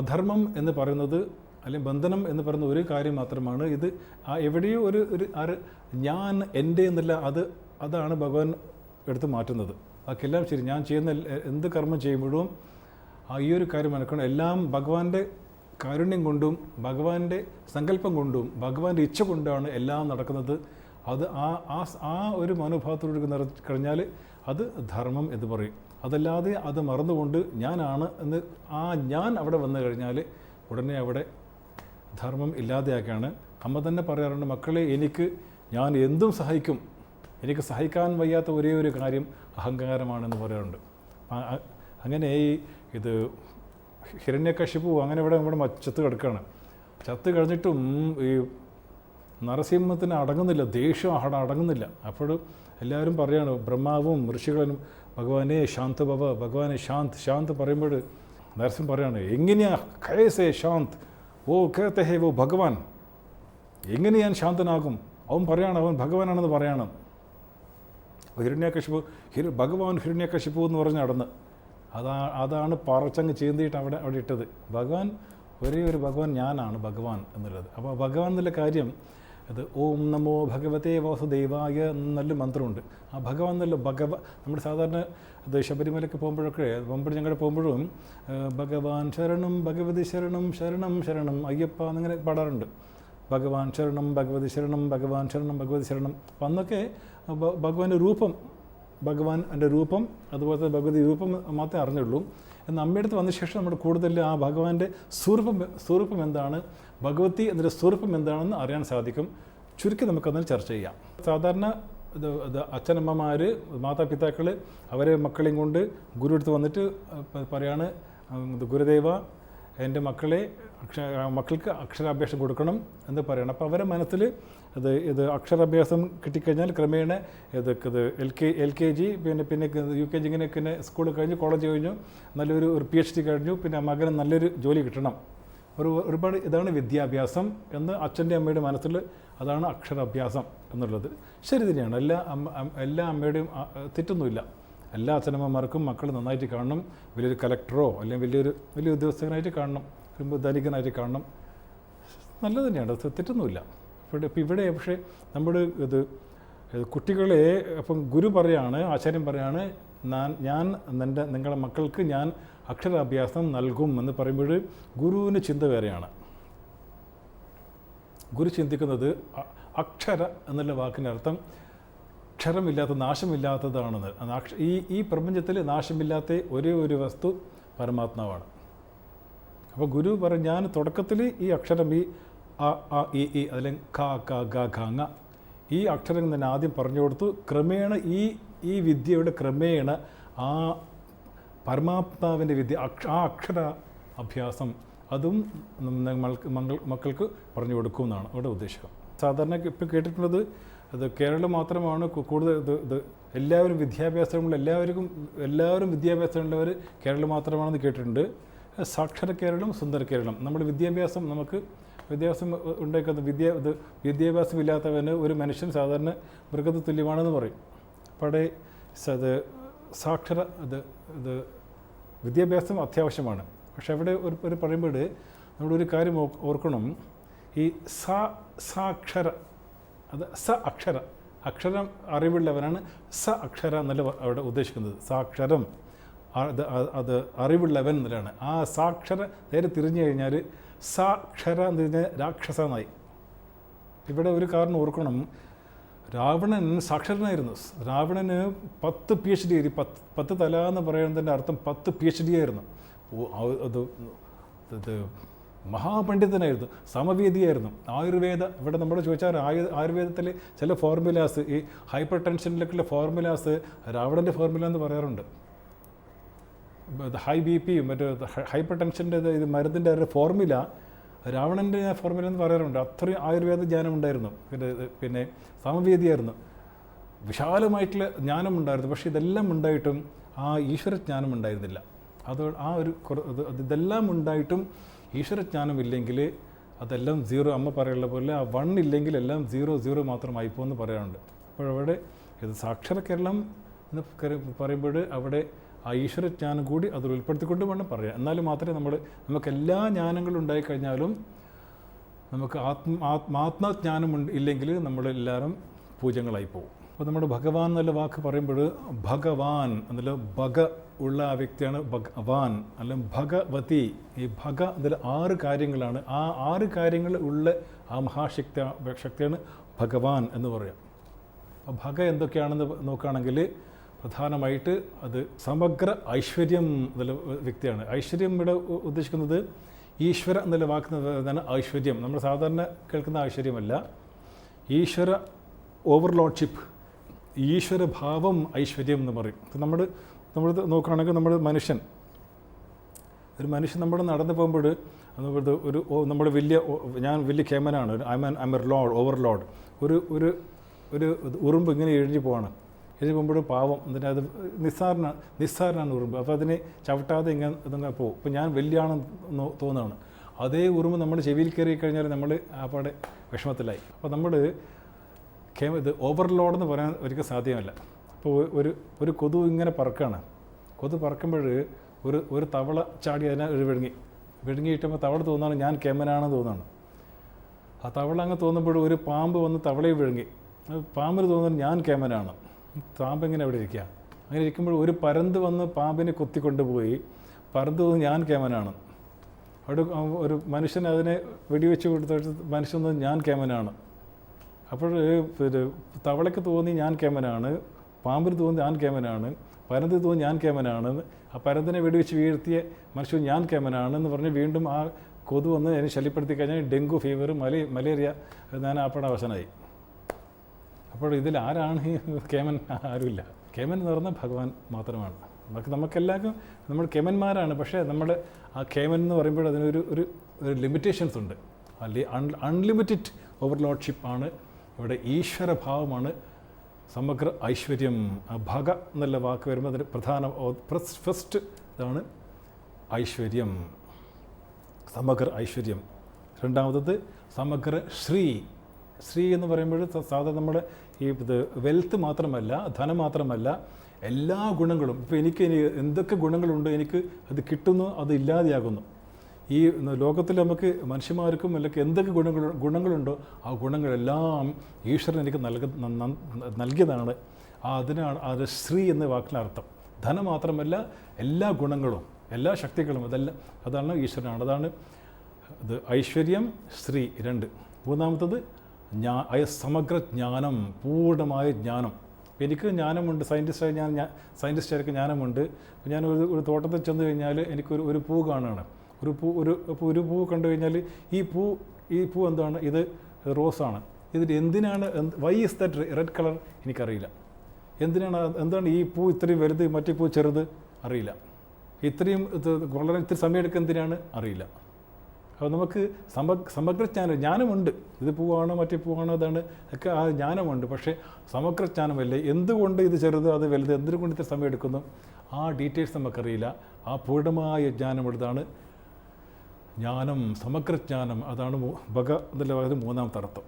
അധർമ്മം എന്ന് പറയുന്നത് അല്ലെങ്കിൽ ബന്ധനം എന്ന് പറയുന്ന ഒരു കാര്യം മാത്രമാണ്. ഇത് എവിടെയോ ഒരു ഞാൻ എൻ്റെ എന്നല്ല, അതാണ് ഭഗവാൻ എടുത്ത് മാറ്റുന്നത്. ബാക്കിയെല്ലാം ശരി, ഞാൻ ചെയ്യുന്ന എന്ത് കർമ്മം ചെയ്യുമ്പോഴും ഈ ഒരു കാര്യം മനസ്സിലാക്കണം. എല്ലാം ഭഗവാന്റെ കാരുണ്യം കൊണ്ടും ഭഗവാന്റെ സങ്കല്പം കൊണ്ടും ഭഗവാന്റെ ഇച്ഛ കൊണ്ടാണ് എല്ലാം നടക്കുന്നത്. അത് ആ ഒരു മനോഭാവത്തോട് കഴിഞ്ഞാൽ അത് ധർമ്മം എന്ന് പറയും. അതല്ലാതെ അത് മറന്നുകൊണ്ട് ഞാനാണ് എന്ന് ഞാൻ അവിടെ വന്നു കഴിഞ്ഞാൽ ഉടനെ അവിടെ ധർമ്മം ഇല്ലാതെയാക്കുകയാണ്. അമ്മ തന്നെ പറയാറുണ്ട്, മക്കളെ ഞാൻ എന്തും സഹിക്കും, എനിക്ക് സഹിക്കാൻ വയ്യാത്ത ഒരേ ഒരു കാര്യം അഹങ്കാരമാണെന്ന് പറയാറുണ്ട്. അങ്ങനെ ഇത് ഹിരണ്യകശിപു അങ്ങനെ ഇവിടെ ചത്ത് കിടക്കുകയാണ്. ചത്ത് കഴിഞ്ഞിട്ടും ഈ നരസിംഹത്തിന് അടങ്ങുന്നില്ല, ദേഷ്യം അടങ്ങുന്നില്ല. അപ്പോൾ എല്ലാവരും പറയാണ്, ബ്രഹ്മാവും ഋഷികളും ഭഗവാനെ ശാന്ത് ഭവ, ഭഗവാനെ ശാന്ത് പറയുമ്പോൾ നരസിംഹം പറയാണ്, എങ്ങനെയാ കൈസേ ശാന്ത്, ഓ കേത്തെ ഹേ ഓ ഭഗവാൻ, എങ്ങനെ ഞാൻ ശാന്തനാകും? അവൻ പറയാണ് അവൻ ഭഗവാനാണെന്ന് പറയണം. ഹിരണ്യകശിപു ഭഗവാൻ ഹിരണ്യകശിപു എന്ന് പറഞ്ഞ് നടന്ന് അതാണ് പറച്ചങ്ങ് ചീന്തിയിട്ട് അവിടെ ഇട്ടത്. ഭഗവാൻ ഒരേ ഒരു ഭഗവാൻ, ഞാനാണ് ഭഗവാൻ എന്നുള്ളത്. അപ്പോൾ ഭഗവാൻ എന്നുള്ള കാര്യം അത് ഓം നമോ ഭഗവതേ വാസുദേവായ നല്ല മന്ത്രമുണ്ട്. ആ ഭഗവാൻ എന്നുള്ള നമ്മൾ സാധാരണ അത് ശബരിമലയ്ക്ക് പോകുമ്പോഴും ഞങ്ങൾ പോകുമ്പോഴും ഭഗവാൻ ശരണം ഭഗവതി ശരണം ശരണം ശരണം അയ്യപ്പ എന്നിങ്ങനെ പാടാറുണ്ട്. ഭഗവാൻ ശരണം ഭഗവതി ശരണം ഭഗവാൻ ശരണം ഭഗവതി ശരണം. അപ്പം അന്നൊക്കെ ഭഗവാന്റെ രൂപം, ഭഗവാൻ്റെ രൂപം അതുപോലെ ഭഗവതി രൂപം മാത്രമേ അറിഞ്ഞുള്ളൂ. എന്നാൽ അമ്മയടുത്ത് വന്ന ശേഷം നമ്മൾ കൂടുതൽ ആ ഭഗവാന്റെ സ്വരൂപം എന്താണ്, ഭഗവതി എന്നൊരു സ്വരൂപം എന്താണെന്ന് അറിയാൻ സാധിക്കും. ചുരുക്കി നമുക്കതിന് ചർച്ച ചെയ്യാം. സാധാരണ അച്ഛനമ്മമാർ, മാതാപിതാക്കൾ അവരെ മക്കളെയും കൊണ്ട് ഗുരു അടുത്ത് വന്നിട്ട് പറയാണ്, ഗുരുദേവ എൻ്റെ മക്കൾക്ക് അക്ഷരാഭ്യാസം കൊടുക്കണം എന്ന് പറയണം. അപ്പോൾ അവരെ മനസ്സിൽ ഇത് അക്ഷരാഭ്യാസം കിട്ടിക്കഴിഞ്ഞാൽ ക്രമേണ എൽ കെ ജി പിന്നെ UKG ഇങ്ങനെ സ്കൂൾ കഴിഞ്ഞു, കോളേജ് കഴിഞ്ഞു, നല്ലൊരു PhD കഴിഞ്ഞു, പിന്നെ മകന് നല്ലൊരു ജോലി കിട്ടണം. ഒരുപാട് ഇതാണ് വിദ്യാഭ്യാസം എന്ന് അച്ഛൻ്റെ അമ്മയുടെ മനസ്സിൽ അതാണ് അക്ഷരാഭ്യാസം എന്നുള്ളത്. ശരി തന്നെയാണ്. എല്ലാ അമ്മയുടെയും തെറ്റൊന്നുമില്ല. എല്ലാ അച്ഛനമ്മമാർക്കും മക്കൾ നന്നായിട്ട് കാണണം, വലിയൊരു കലക്ടറോ അല്ലെങ്കിൽ വലിയ ഉദ്യോഗസ്ഥനായിട്ട് കാണണം, ധനികനായിട്ട് കാണണം, നല്ലത് തന്നെയാണ്, തെറ്റൊന്നുമില്ല. ഇവിടെ പക്ഷേ നമ്മുടെ കുട്ടികളെ അപ്പം ഗുരു പറയാണ്, ആചാര്യൻ പറയാണ്, നിങ്ങളുടെ മക്കൾക്ക് ഞാൻ അക്ഷരാഭ്യാസം നൽകും എന്ന് പറയുമ്പോൾ ഗുരുവിന് ചിന്ത വേറെയാണ്. ഗുരു ചിന്തിക്കുന്നത് അക്ഷര എന്നുള്ള വാക്കിൻ്റെ അർത്ഥം അക്ഷരമില്ലാത്ത, നാശമില്ലാത്തതാണെന്ന്. ഈ പ്രപഞ്ചത്തിൽ നാശമില്ലാത്ത ഒരേ ഒരു വസ്തു പരമാത്മാവാണ്. അപ്പോൾ ഗുരു പറയും, ഞാൻ തുടക്കത്തിൽ ഈ അക്ഷരം ഈ അ ഇ അല്ലെങ്കിൽ ക ക ഗ ഘ ങ ഈ അക്ഷരം തന്നെ ആദ്യം പറഞ്ഞു കൊടുത്തു. ക്രമേണ ഈ വിദ്യയുടെ ക്രമേണ ആ പരമാത്മാവിൻ്റെ വിദ്യ, ആ അക്ഷര അഭ്യാസം അതും മക്കൾക്ക് പറഞ്ഞു കൊടുക്കും എന്നാണ് അവിടെ ഉദ്ദേശിക്കുന്നത്. സാധാരണ ഇപ്പം കേട്ടിട്ടുള്ളത് അത് കേരളം മാത്രമാണ് കൂടുതൽ എല്ലാവരും വിദ്യാഭ്യാസമുള്ള എല്ലാവരും വിദ്യാഭ്യാസമുള്ളവർ കേരളം മാത്രമാണെന്ന് കേട്ടിട്ടുണ്ട്. സാക്ഷര കേരളം, സുന്ദര കേരളം. നമ്മുടെ വിദ്യാഭ്യാസം ഉണ്ടാക്കുന്ന വിദ്യാഭ്യാസമില്ലാത്തവന് ഒരു മനുഷ്യൻ സാധാരണ മൃഗത്തിന് തുല്യമാണെന്ന് പറയും. അവിടെ സാക്ഷര വിദ്യാഭ്യാസം അത്യാവശ്യമാണ്. പക്ഷെ അവിടെ ഒരു പറയുമ്പോൾ നമ്മളൊരു കാര്യം ഓർക്കണം, ഈ സാക്ഷര അക്ഷരം അറിവുള്ളവനാണ് അക്ഷര എന്നല്ല അവിടെ ഉദ്ദേശിക്കുന്നത്. സാക്ഷരം അത് അറിവുള്ളവൻ എന്നല്ലാണ്. ആ സാക്ഷര നേരെ തിരിഞ്ഞു കഴിഞ്ഞാൽ സാക്ഷര എന്ന് പറഞ്ഞാൽ രാക്ഷസനായി. ഇവിടെ ഒരു കാരണം ഓർക്കണം, രാവണൻ സാക്ഷരനായിരുന്നു. രാവണന് 10 PhD, 10 തല എന്ന് പറയുന്നതിൻ്റെ അർത്ഥം 10 PhD ആയിരുന്നു. അത് മഹാപണ്ഡിതനായിരുന്നു, സമവേദിയായിരുന്നു. ഇവിടെ നമ്മൾ ചോദിച്ചാൽ ആയുർവേദത്തിൽ ചില ഫോർമുലാസ്, ഈ ഹൈപ്പർ ടെൻഷനിലേക്കുള്ള ഫോർമുലാസ് രാവണൻ്റെ ഫോർമുല എന്ന് പറയാറുണ്ട്. ഹൈ BP മറ്റേ ഹൈപ്പർ ടെൻഷൻ്റെ മരുന്നിൻ്റെ ഫോർമുല രാവണൻ്റെ ഫോർമുല എന്ന് പറയാറുണ്ട്. അത്രയും ആയുർവേദ ജ്ഞാനം ഉണ്ടായിരുന്നു. പിന്നെ സമവേദിയായിരുന്നു, വിശാലമായിട്ടുള്ള ജ്ഞാനമുണ്ടായിരുന്നു. പക്ഷേ ഇതെല്ലാം ഉണ്ടായിട്ടും ആ ഈശ്വരജ്ഞാനം ഉണ്ടായിരുന്നില്ല. ഇതെല്ലാം ഉണ്ടായിട്ടും ഈശ്വരജ്ഞാനമില്ലെങ്കിൽ അതെല്ലാം സീറോ. അമ്മ പറയുള്ള പോലെ ആ 1 ഇല്ലെങ്കിൽ എല്ലാം 0 മാത്രമായി പോകുമെന്ന് പറയാറുണ്ട്. അപ്പോഴവിടെ ഇത് സാക്ഷര കേരളം എന്ന് പറയുമ്പോൾ അവിടെ ആ ഈശ്വരജ്ഞാനം കൂടി അതിൽ ഉൾപ്പെടുത്തിക്കൊണ്ട് വേണം പറയാം. എന്നാലും മാത്രമേ നമുക്ക് എല്ലാ ജ്ഞാനങ്ങളും ഉണ്ടായിക്കഴിഞ്ഞാലും നമുക്ക് ആത്മജ്ഞാനം ഇല്ലെങ്കിൽ നമ്മളെല്ലാവരും പൂജ്യങ്ങളായി പോകും. അപ്പോൾ നമ്മുടെ ഭഗവാൻ എന്നുള്ള വാക്ക് പറയുമ്പോൾ ഭഗവാൻ എന്നുള്ള ഭഗ ഉള്ള ആ വ്യക്തിയാണ് ഭഗവാൻ, അല്ലെങ്കിൽ ഭഗവതി. ഈ ഭഗ അതിൽ 6 കാര്യങ്ങളാണ്. ആ 6 കാര്യങ്ങൾ ഉള്ള ആ ശക്തിയാണ് ഭഗവാൻ എന്ന് പറയാം. അപ്പോൾ ഭഗ എന്തൊക്കെയാണെന്ന് നോക്കുകയാണെങ്കിൽ പ്രധാനമായിട്ട് അത് സമഗ്ര ഐശ്വര്യം എന്നുള്ള വ്യക്തിയാണ്. ഐശ്വര്യം ഇവിടെ ഉദ്ദേശിക്കുന്നത് ഈശ്വര എന്നുള്ള വാക്കുന്ന ഐശ്വര്യം. നമ്മൾ സാധാരണ കേൾക്കുന്ന ഐശ്വര്യമല്ല, ഈശ്വര ഓവർലോഡ്ഷിപ്പ്, ഈശ്വരഭാവം ഐശ്വര്യം എന്ന് പറയും. നമ്മൾ നോക്കുകയാണെങ്കിൽ ഒരു മനുഷ്യൻ നമ്മൾ നടന്നു പോകുമ്പോൾ നമ്മൾ ഞാൻ വലിയ കേമനാണ്, ഐ എ ലോഡ്, ഓവർലോഡ്. ഒരു ഉറുമ്പ് ഇങ്ങനെ എഴുതി പോകുമ്പോൾ പാവം അത് നിസ്സാരനാണ് ഉറുമ്പ്. അപ്പോൾ അതിനെ ചവിട്ടാതെ ഇങ്ങനെ പോകും. ഇപ്പോൾ ഞാൻ വലിയാണെന്ന് തോന്നുകയാണ്. അതേ ഉറുമ്പ് നമ്മൾ ചെവിയിൽ കയറി കഴിഞ്ഞാൽ നമ്മൾ ആപ്പാടെ വിഷമത്തിലായി. അപ്പോൾ ഇത് ഓവർലോഡെന്ന് പറയാൻ ഒരിക്കലും സാധ്യമല്ല. അപ്പോൾ ഒരു കൊതു ഇങ്ങനെ പറക്കുകയാണ്. കൊതു പറക്കുമ്പോൾ ഒരു തവള ചാടി അതിനെ വിഴുങ്ങിയിട്ടുമ്പോൾ തവള തോന്നുകയാണ് ഞാൻ കേമനാണെന്ന് തോന്നുകയാണ്. ആ തവള അങ്ങ് തോന്നുമ്പോൾ ഒരു പാമ്പ് വന്ന് തവളയെ വിഴുങ്ങി. പാമ്പിന് തോന്നുന്നത് ഞാൻ കേമനാണ്. പാമ്പ് എങ്ങനെ അവിടെ ഇരിക്കുക? അങ്ങനെ ഇരിക്കുമ്പോൾ ഒരു പരന്ത് വന്ന് പാമ്പിനെ കൊത്തിക്കൊണ്ടുപോയി. പരന്ത് തോന്നുന്നു ഞാൻ കേമനാണ്. അവിടെ ഒരു മനുഷ്യൻ അതിനെ വെടിവെച്ച് കൊടുത്തിട്ട് മനുഷ്യൻ ഞാൻ കേമനാണ്. അപ്പോൾ തവളയ്ക്ക് തോന്നി ഞാൻ കേമനാണ്, പാമ്പിന് തോന്നി ഞാൻ കേമനാണ്, പരന്തിന് തോന്നി ഞാൻ കേമനാണ്. ആ പരന്തിനെ വെടിവെച്ച് വീഴ്ത്തിയ മനുഷ്യൻ ഞാൻ കേമനാണെന്ന് പറഞ്ഞ് വീണ്ടും ആ കൊതു വന്ന് എന്നെ ശല്യപ്പെടുത്തി കഴിഞ്ഞാൽ ഡെങ്കു ഫീവർ, മലേറിയ ഞാൻ ആപ്പട അവശനായി. അപ്പോൾ ഇതിൽ ആരാണ് ഈ കേമൻ? ആരുമില്ല. കേമൻ എന്ന് പറഞ്ഞാൽ ഭഗവാൻ മാത്രമാണ്. നമുക്കെല്ലാവർക്കും നമ്മൾ കേമന്മാരാണ്. പക്ഷേ നമ്മുടെ ആ കേമൻ എന്ന് പറയുമ്പോൾ അതിനൊരു ലിമിറ്റേഷൻസ് ഉണ്ട്. അൺലിമിറ്റഡ് ഓവർലോഡ്ഷിപ്പ് ആണ് ഇവിടെ. ഈശ്വരഭാവമാണ് സമഗ്ര ഐശ്വര്യം. ഭഗ എന്നുള്ള വാക്ക് വരുമ്പോൾ അതിന് ഫസ്റ്റ് ഇതാണ് ഐശ്വര്യം, സമഗ്ര ഐശ്വര്യം. രണ്ടാമത്തത് സമഗ്ര ശ്രീ. ശ്രീ എന്ന് പറയുമ്പോൾ സാധാരണ നമ്മുടെ വെൽത്ത് മാത്രമല്ല, ധനം മാത്രമല്ല, എല്ലാ ഗുണങ്ങളും. ഇപ്പോൾ എനിക്ക് എന്തൊക്കെ ഗുണങ്ങളുണ്ട് എനിക്ക് അത് കിട്ടുന്നു, അത് ഇല്ലാതെയാകുന്നു. ഈ ലോകത്തിൽ നമുക്ക് മനുഷ്യന്മാർക്കും അല്ലെങ്കിൽ എന്തൊക്കെ ഗുണങ്ങളുണ്ടോ ആ ഗുണങ്ങളെല്ലാം ഈശ്വരൻ എനിക്ക് നൽകിയതാണ്. അതിനാണ് അത് ശ്രീ എന്ന വാക്കിനർത്ഥം. ധനം മാത്രമല്ല, എല്ലാ ഗുണങ്ങളും, എല്ലാ ശക്തികളും, അതാണ് ഈശ്വരനാണ്. അതാണ് ഇത് ഐശ്വര്യം, ശ്രീ 2. മൂന്നാമത്തത് സമഗ്ര ജ്ഞാനം, പൂർണ്ണമായ ജ്ഞാനം. എനിക്ക് ജ്ഞാനമുണ്ട്, സയൻറ്റിസ്റ്റായിരിക്കും ജ്ഞാനമുണ്ട്. ഞാൻ ഒരു തോട്ടത്തിൽ ചെന്ന് കഴിഞ്ഞാൽ എനിക്കൊരു പൂ കാണുകയാണ്. ഒരു പൂ കണ്ടു കഴിഞ്ഞാൽ ഈ പൂ എന്താണ്? ഇത് റോസാണ്. ഇതിൽ എന്തിനാണ്, why is that red colour എനിക്കറിയില്ല. എന്താണ് ഈ പൂ ഇത്രയും വലുത്, മറ്റേ പൂ ചെറുത് അറിയില്ല. വളരെ ഇത്തിരി സമയമെടുക്കുക എന്തിനാണ് അറിയില്ല. അപ്പോൾ നമുക്ക് സമഗ്ര ജ്ഞാനമുണ്ട്. ഇത് പൂവാണോ മറ്റേ പൂവാണോ ഇതാണ് ഒക്കെ ആ ജ്ഞാനമുണ്ട്. പക്ഷേ സമഗ്ര ജ്ഞാനമല്ലേ, എന്തുകൊണ്ട് ഇത് ചെറുത് അത് വലുത്, എന്തുകൊണ്ട് ഇത്ര സമയം എടുക്കുന്നു, ആ ഡീറ്റെയിൽസ് നമുക്കറിയില്ല. ആ പൂർണ്ണമായ ജ്ഞാനമുള്ളതാണ് ജ്ഞാനം, സമഗ്രജ്ഞാനം. അതാണ് ഭഗ എന്നുള്ള മൂന്നാമത്തെ അർത്ഥം.